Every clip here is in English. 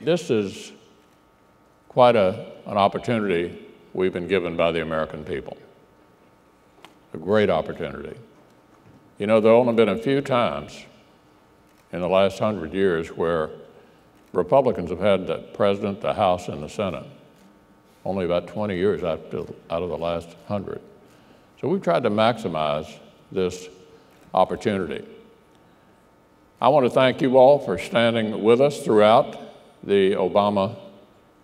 This is quite an opportunity we've been given by the American people, a great opportunity. You know, there have only been a few times in the last 100 years where Republicans have had the president, the House, and the Senate. Only about 20 years out of the last 100. So we've tried to maximize this opportunity. I want to thank you all for standing with us throughout the Obama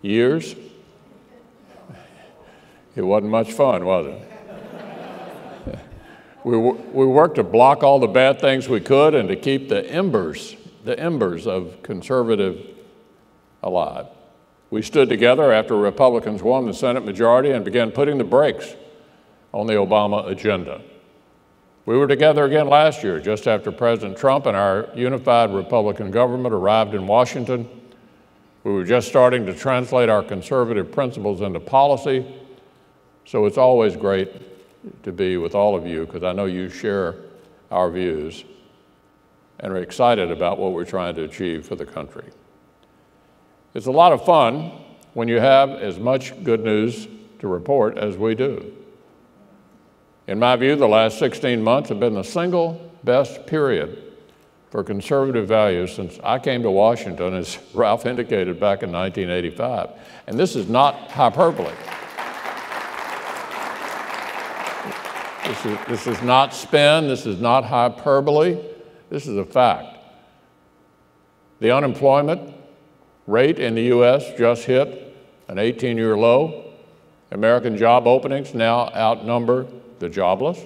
years. It wasn't much fun, was it? We worked to block all the bad things we could and to keep the embers of conservative alive. We stood together after Republicans won the Senate majority and began putting the brakes on the Obama agenda. We were together again last year, just after President Trump and our unified Republican government arrived in Washington. We were just starting to translate our conservative principles into policy, so it's always great to be with all of you because I know you share our views and are excited about what we're trying to achieve for the country. It's a lot of fun when you have as much good news to report as we do. In my view, the last 16 months have been the single best period for conservative values since I came to Washington, as Ralph indicated, back in 1985. And this is not hyperbole. This is not spin, this is not hyperbole, this is a fact. The unemployment rate in the U.S. just hit an 18-year low. American job openings now outnumber the jobless.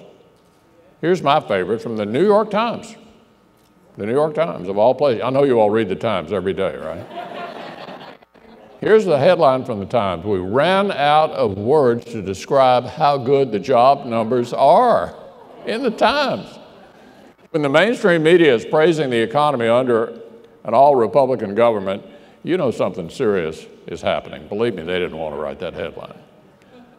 Here's my favorite from the New York Times. The New York Times, of all places. I know you all read the Times every day, right? Here's the headline from the Times. We ran out of words to describe how good the job numbers are in the Times. When the mainstream media is praising the economy under an all-Republican government, you know something serious is happening. Believe me, they didn't want to write that headline.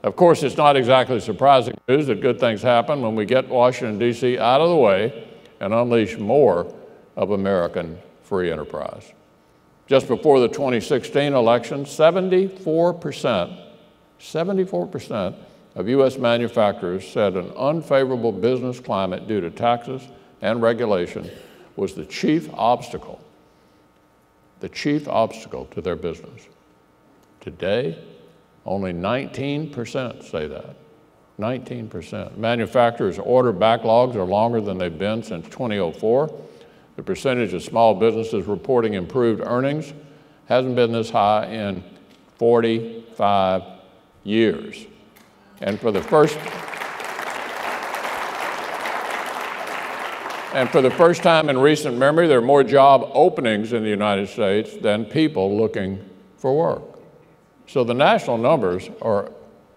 Of course, it's not exactly surprising news that good things happen when we get Washington, D.C. out of the way and unleash more of American free enterprise. Just before the 2016 election, 74% of U.S. manufacturers said an unfavorable business climate due to taxes and regulation was the chief obstacle to their business. Today, only 19% say that. 19%. Manufacturers' order backlogs are longer than they've been since 2004. The percentage of small businesses reporting improved earnings hasn't been this high in 45 years. And for the first time in recent memory, there are more job openings in the United States than people looking for work. So the national numbers are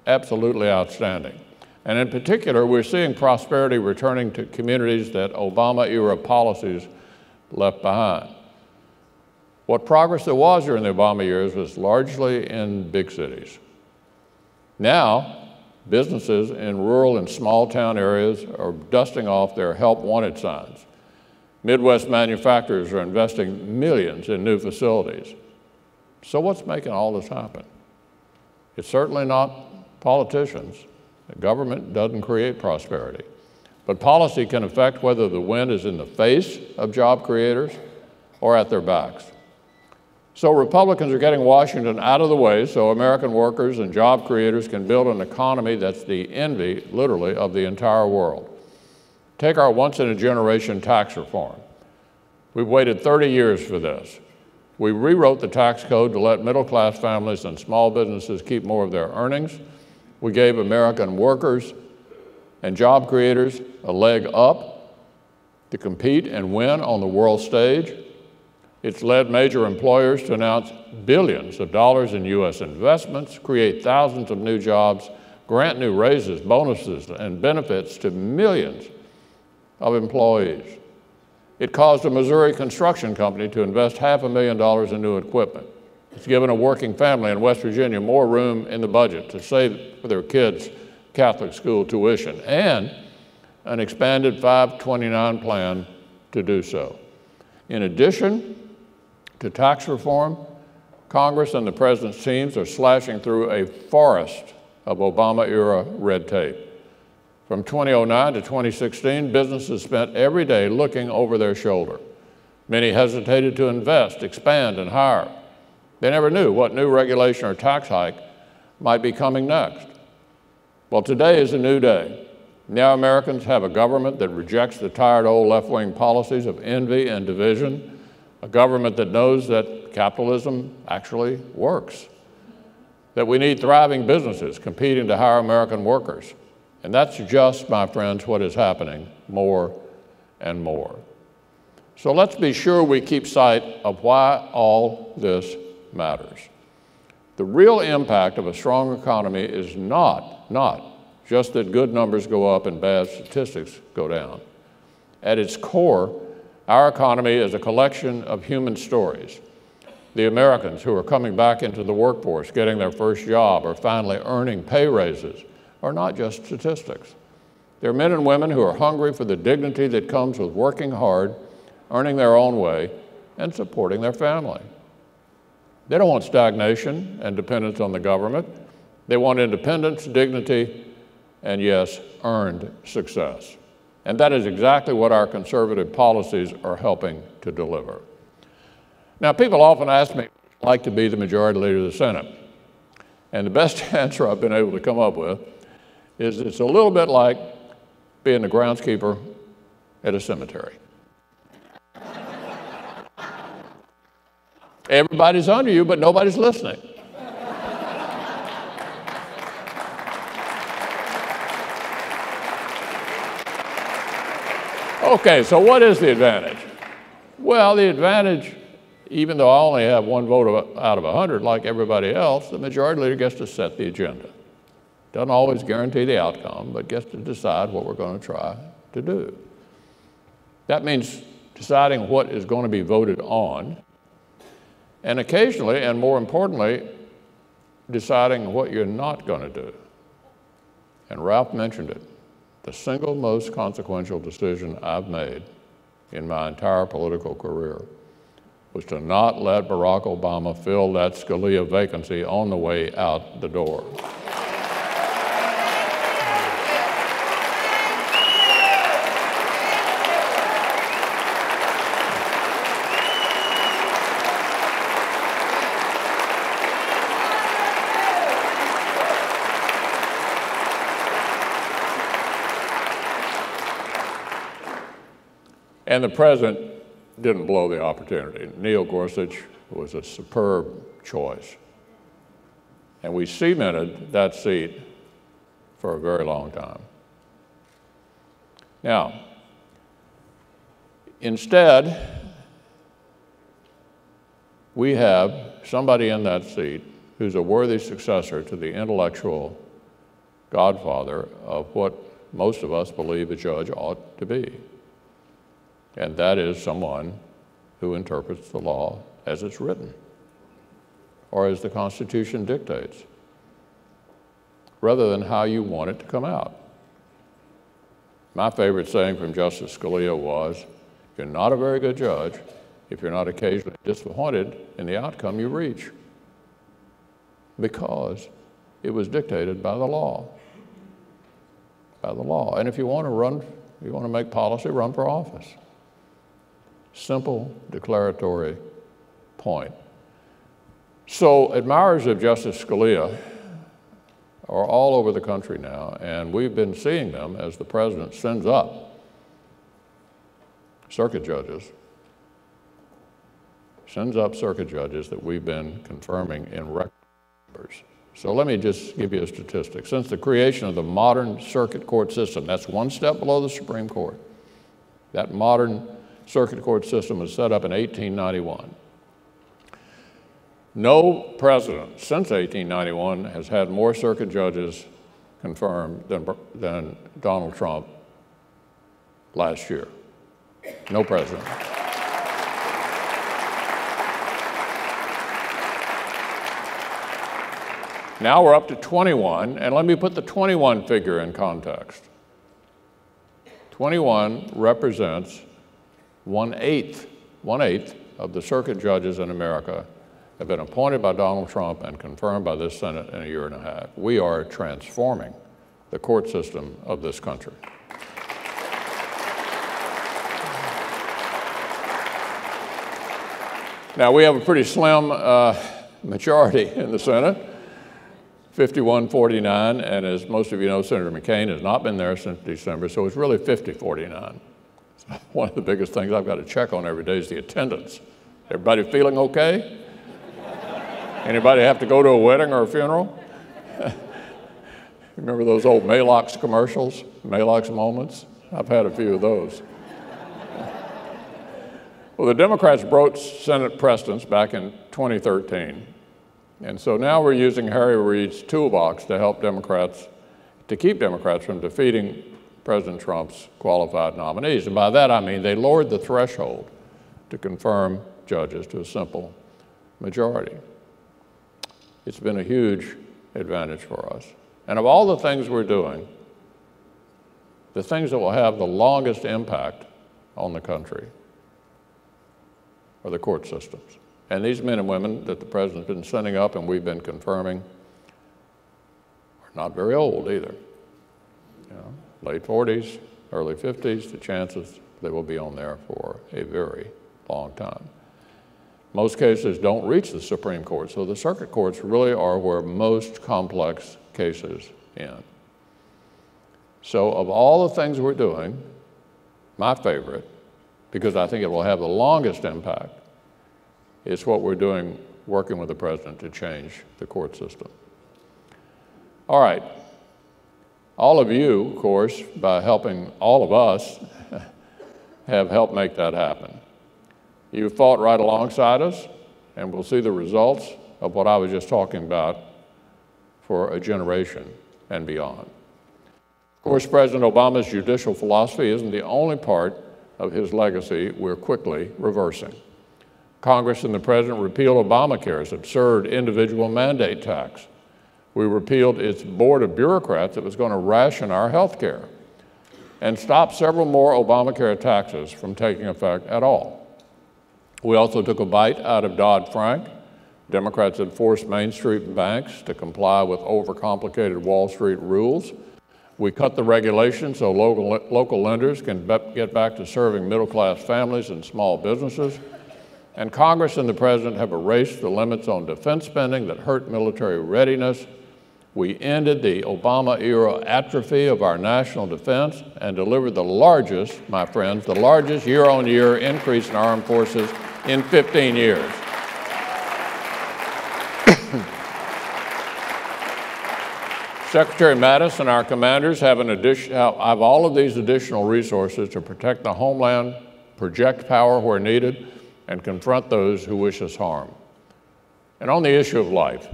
absolutely outstanding. And in particular, we're seeing prosperity returning to communities that Obama-era policies left behind. What progress there was during the Obama years was largely in big cities. Now, businesses in rural and small town areas are dusting off their help wanted signs. Midwest manufacturers are investing millions in new facilities. So what's making all this happen? It's certainly not politicians. The government doesn't create prosperity. But policy can affect whether the wind is in the face of job creators or at their backs. So Republicans are getting Washington out of the way so American workers and job creators can build an economy that's the envy, literally, of the entire world. Take our once-in-a-generation tax reform. We've waited 30 years for this. We rewrote the tax code to let middle-class families and small businesses keep more of their earnings. We gave American workers and job creators a leg up to compete and win on the world stage. It's led major employers to announce billions of dollars in U.S. investments, create thousands of new jobs, grant new raises, bonuses, and benefits to millions of employees. It caused a Missouri construction company to invest $500,000 in new equipment. It's given a working family in West Virginia more room in the budget to save for their kids' Catholic school tuition and an expanded 529 plan to do so. In addition to tax reform, Congress and the president's teams are slashing through a forest of Obama-era red tape. From 2009 to 2016, businesses spent every day looking over their shoulder. Many hesitated to invest, expand, and hire. They never knew what new regulation or tax hike might be coming next. Well, today is a new day. Now Americans have a government that rejects the tired old left-wing policies of envy and division, a government that knows that capitalism actually works, that we need thriving businesses competing to hire American workers. And that's just, my friends, what is happening more and more. So let's be sure we keep sight of why all this matters. The real impact of a strong economy is not just that good numbers go up and bad statistics go down. At its core, our economy is a collection of human stories. The Americans who are coming back into the workforce, getting their first job, or finally earning pay raises, are not just statistics. They're men and women who are hungry for the dignity that comes with working hard, earning their own way, and supporting their family. They don't want stagnation and dependence on the government. They want independence, dignity, and yes, earned success. And that is exactly what our conservative policies are helping to deliver. Now, people often ask me, I'd like to be the majority leader of the Senate. And the best answer I've been able to come up with is it's a little bit like being the groundskeeper at a cemetery. Everybody's under you, but nobody's listening. Okay, so what is the advantage? Well, the advantage, even though I only have one vote out of 100 like everybody else, the majority leader gets to set the agenda. Doesn't always guarantee the outcome, but gets to decide what we're going to try to do. That means deciding what is going to be voted on, and occasionally, and more importantly, deciding what you're not going to do. And Ralph mentioned it. The single most consequential decision I've made in my entire political career was to not let Barack Obama fill that Scalia vacancy on the way out the door. And the president didn't blow the opportunity. Neil Gorsuch was a superb choice. And we cemented that seat for a very long time. Now, instead, we have somebody in that seat who's a worthy successor to the intellectual godfather of what most of us believe a judge ought to be. And that is someone who interprets the law as it's written, or as the Constitution dictates, rather than how you want it to come out. My favorite saying from Justice Scalia was, you're not a very good judge if you're not occasionally disappointed in the outcome you reach, because it was dictated by the law. By the law. And if you want to make policy, run for office. Simple declaratory point. So admirers of Justice Scalia are all over the country now, and we've been seeing them as the president sends up circuit judges that we've been confirming in record numbers. So let me just give you a statistic. Since the creation of the modern circuit court system, that's one step below the Supreme Court, that modern circuit court system was set up in 1891. No president since 1891 has had more circuit judges confirmed than Donald Trump last year. No president. Now we're up to 21, and let me put the 21 figure in context. 21 represents one-eighth of the circuit judges in America have been appointed by Donald Trump and confirmed by this Senate in a year and a half. We are transforming the court system of this country. Now, we have a pretty slim majority in the Senate, 51-49, and as most of you know, Senator McCain has not been there since December, so it's really 50-49. So one of the biggest things I've got to check on every day is the attendance. Everybody feeling okay? Anybody have to go to a wedding or a funeral? Remember those old Maalox commercials, Maalox moments? I've had a few of those. Well, the Democrats broke Senate precedents back in 2013. And so now we're using Harry Reid's toolbox to help Democrats, to keep Democrats from defeating President Trump's qualified nominees. And by that I mean they lowered the threshold to confirm judges to a simple majority. It's been a huge advantage for us. And of all the things we're doing, the things that will have the longest impact on the country are the court systems. And these men and women that the president's been sending up and we've been confirming are not very old either. You know, late 40s, early 50s, the chances they will be on there for a very long time. Most cases don't reach the Supreme Court, so the circuit courts really are where most complex cases end. So of all the things we're doing, my favorite, because I think it will have the longest impact, is what we're doing working with the president to change the court system. All right. All of you, of course, by helping all of us, have helped make that happen. You fought right alongside us, and we'll see the results of what I was just talking about for a generation and beyond. Of course, President Obama's judicial philosophy isn't the only part of his legacy we're quickly reversing. Congress and the president repealed Obamacare's absurd individual mandate tax. We repealed its board of bureaucrats that was going to ration our health care and stopped several more Obamacare taxes from taking effect at all. We also took a bite out of Dodd-Frank. Democrats had forced Main Street banks to comply with overcomplicated Wall Street rules. We cut the regulations so local lenders can get back to serving middle-class families and small businesses. And Congress and the president have erased the limits on defense spending that hurt military readiness. We ended the Obama-era atrophy of our national defense and delivered the largest, my friends, the largest year-on-year increase in armed forces in 15 years. Secretary Mattis and our commanders have all of these additional resources to protect the homeland, project power where needed, and confront those who wish us harm. And on the issue of life,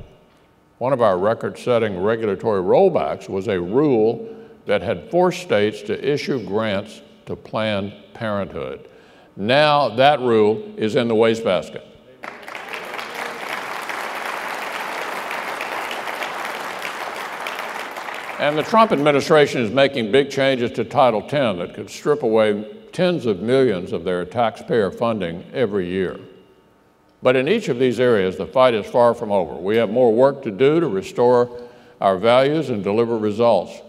one of our record-setting regulatory rollbacks was a rule that had forced states to issue grants to Planned Parenthood. Now that rule is in the wastebasket. And the Trump administration is making big changes to Title X that could strip away tens of millions of their taxpayer funding every year. But in each of these areas, the fight is far from over. We have more work to do to restore our values and deliver results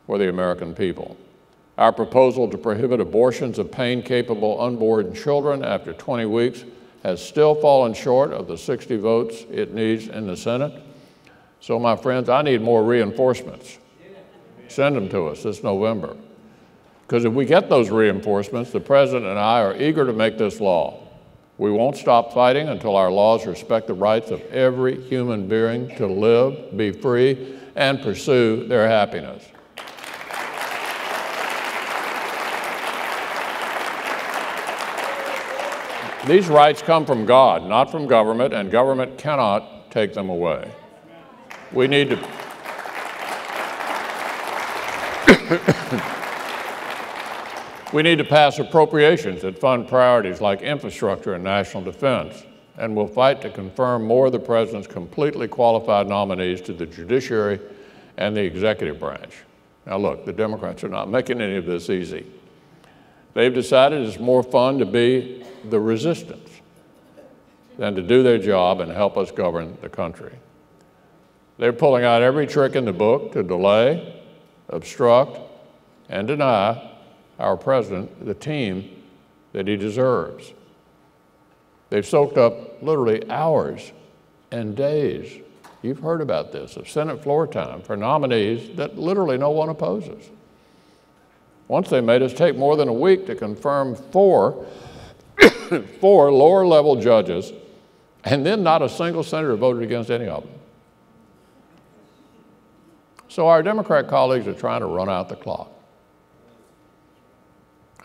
for the American people. Our proposal to prohibit abortions of pain-capable unborn children after 20 weeks has still fallen short of the 60 votes it needs in the Senate. So, my friends, I need more reinforcements. Send them to us this November. Because if we get those reinforcements, the president and I are eager to make this law. We won't stop fighting until our laws respect the rights of every human being to live, be free, and pursue their happiness. These rights come from God, not from government, and government cannot take them away. We need to we need to pass appropriations that fund priorities like infrastructure and national defense, and we'll fight to confirm more of the president's completely qualified nominees to the judiciary and the executive branch. Now look, the Democrats are not making any of this easy. They've decided it's more fun to be the resistance. than to do their job and help us govern the country. They're pulling out every trick in the book to delay, obstruct, and deny our president the team that he deserves. They've soaked up literally hours and days, you've heard about this, of Senate floor time for nominees that literally no one opposes. Once they made us take more than a week to confirm four lower-level judges, and then not a single senator voted against any of them. So our Democrat colleagues are trying to run out the clock.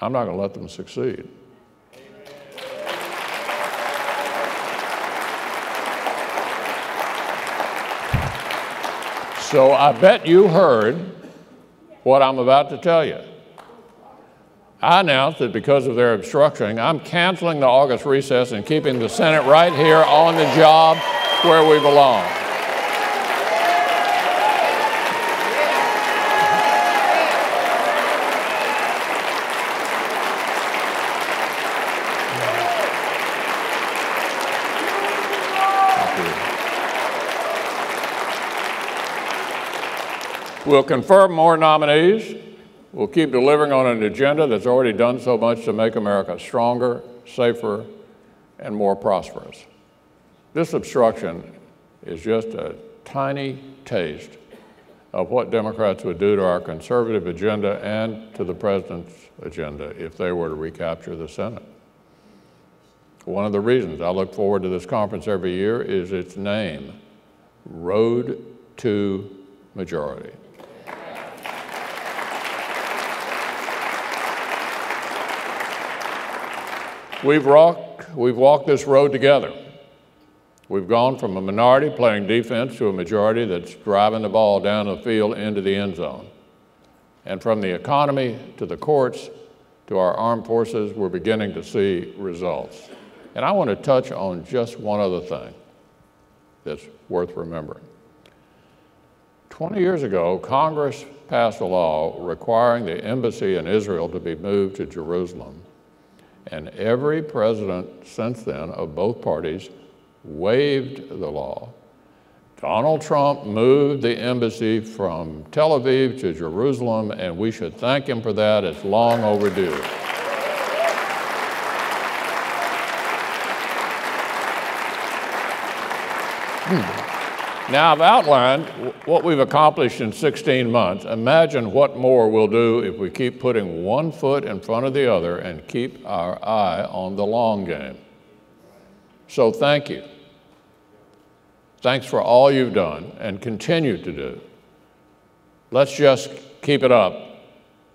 I'm not going to let them succeed. So I bet you heard what I'm about to tell you. I announced that because of their obstruction, I'm canceling the August recess and keeping the Senate right here on the job where we belong. We'll confirm more nominees. We'll keep delivering on an agenda that's already done so much to make America stronger, safer, and more prosperous. This obstruction is just a tiny taste of what Democrats would do to our conservative agenda and to the president's agenda if they were to recapture the Senate. One of the reasons I look forward to this conference every year is its name, Road to Majority. We've walked this road together. We've gone from a minority playing defense to a majority that's driving the ball down the field into the end zone. And from the economy to the courts to our armed forces, we're beginning to see results. And I want to touch on just one other thing that's worth remembering. 20 years ago, Congress passed a law requiring the embassy in Israel to be moved to Jerusalem. And every president since then of both parties waived the law. Donald Trump moved the embassy from Tel Aviv to Jerusalem, and we should thank him for that. It's long overdue. Now, I've outlined what we've accomplished in 16 months. Imagine what more we'll do if we keep putting one foot in front of the other and keep our eye on the long game. So thank you. Thanks for all you've done and continue to do. Let's just keep it up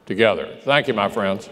together. Thank you, my friends.